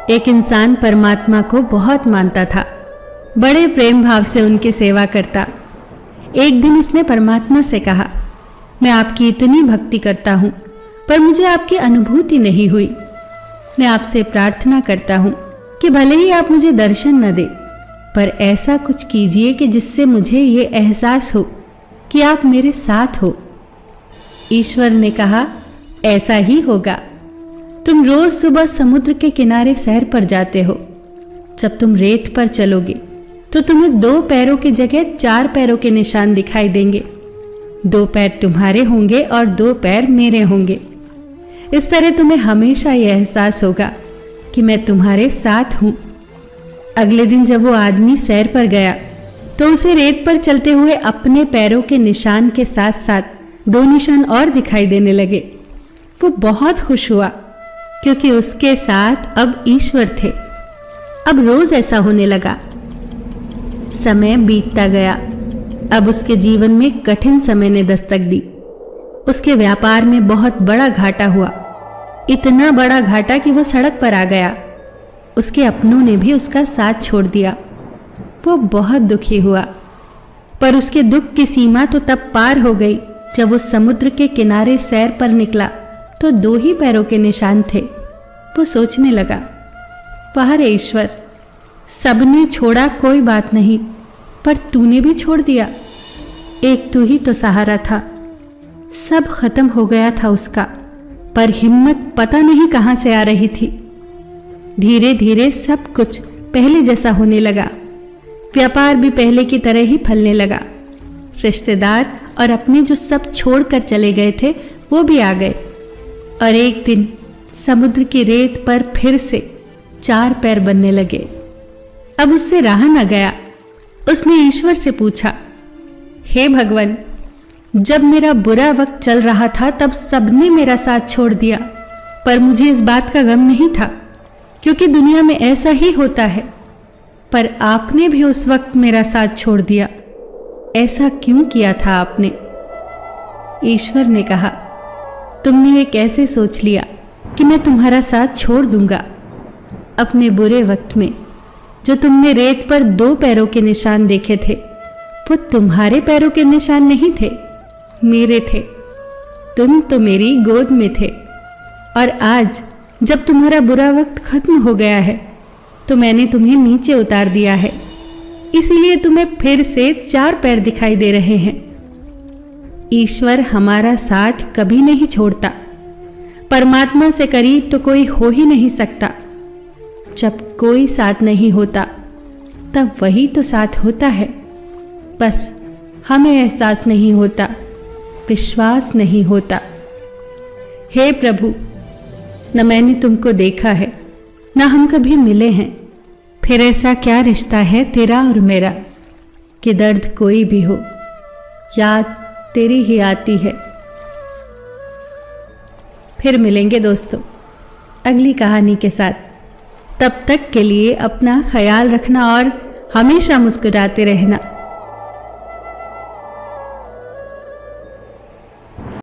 एक इंसान परमात्मा को बहुत मानता था, बड़े प्रेम भाव से उनकी सेवा करता। एक दिन उसने परमात्मा से कहा, मैं आपकी इतनी भक्ति करता हूँ पर मुझे आपकी अनुभूति नहीं हुई। मैं आपसे प्रार्थना करता हूँ कि भले ही आप मुझे दर्शन न दे, पर ऐसा कुछ कीजिए कि जिससे मुझे ये एहसास हो कि आप मेरे साथ हो। ईश्वर ने कहा, ऐसा ही होगा। तुम रोज सुबह समुद्र के किनारे सैर पर जाते हो। जब तुम रेत पर चलोगे तो तुम्हें 2 पैरों की जगह 4 पैरों के निशान दिखाई देंगे। 2 पैर तुम्हारे होंगे और 2 पैर मेरे होंगे। इस तरह तुम्हें हमेशा यह एहसास होगा कि मैं तुम्हारे साथ हूं। अगले दिन जब वो आदमी सैर पर गया तो उसे रेत पर चलते हुए अपने पैरों के निशान के साथ साथ 2 निशान और दिखाई देने लगे। वो बहुत खुश हुआ क्योंकि उसके साथ अब ईश्वर थे। अब रोज ऐसा होने लगा। समय बीतता गया। अब उसके जीवन में कठिन समय ने दस्तक दी। उसके व्यापार में बहुत बड़ा घाटा हुआ, इतना बड़ा घाटा कि वो सड़क पर आ गया। उसके अपनों ने भी उसका साथ छोड़ दिया। वो बहुत दुखी हुआ, पर उसके दुख की सीमा तो तब पार हो गई जब वो समुद्र के किनारे सैर पर निकला तो 2 ही पैरों के निशान थे। वो सोचने लगा, वाह रे ईश्वर, सबने छोड़ा कोई बात नहीं, पर तूने भी छोड़ दिया। एक तू ही तो सहारा था। सब खत्म हो गया था उसका, पर हिम्मत पता नहीं कहां से आ रही थी। धीरे धीरे सब कुछ पहले जैसा होने लगा। व्यापार भी पहले की तरह ही फलने लगा। रिश्तेदार और अपने जो सब छोड़कर चले गए थे वो भी आ गए। और एक दिन समुद्र की रेत पर फिर से 4 पैर बनने लगे। अब उससे रहा न गया। उसने ईश्वर से पूछा, हे भगवान, जब मेरा बुरा वक्त चल रहा था तब सबने मेरा साथ छोड़ दिया, पर मुझे इस बात का गम नहीं था क्योंकि दुनिया में ऐसा ही होता है। पर आपने भी उस वक्त मेरा साथ छोड़ दिया। ऐसा क्यों किया था आपने? ईश्वर ने कहा, तुमने ये कैसे सोच लिया कि मैं तुम्हारा साथ छोड़ दूंगा? अपने बुरे वक्त में जो तुमने रेत पर 2 पैरों के निशान देखे थे वो तुम्हारे पैरों के निशान नहीं थे, मेरे थे। तुम तो मेरी गोद में थे। और आज जब तुम्हारा बुरा वक्त खत्म हो गया है तो मैंने तुम्हें नीचे उतार दिया है, इसीलिए तुम्हें फिर से 4 पैर दिखाई दे रहे हैं। ईश्वर हमारा साथ कभी नहीं छोड़ता। परमात्मा से करीब तो कोई हो ही नहीं सकता। जब कोई साथ नहीं होता तब वही तो साथ होता है। बस हमें एहसास नहीं होता, विश्वास नहीं होता। हे प्रभु, न मैंने तुमको देखा है, न हम कभी मिले हैं, फिर ऐसा क्या रिश्ता है तेरा और मेरा कि दर्द कोई भी हो याद तेरी ही आती है। फिर मिलेंगे दोस्तों अगली कहानी के साथ। तब तक के लिए अपना ख्याल रखना और हमेशा मुस्कुराते रहना।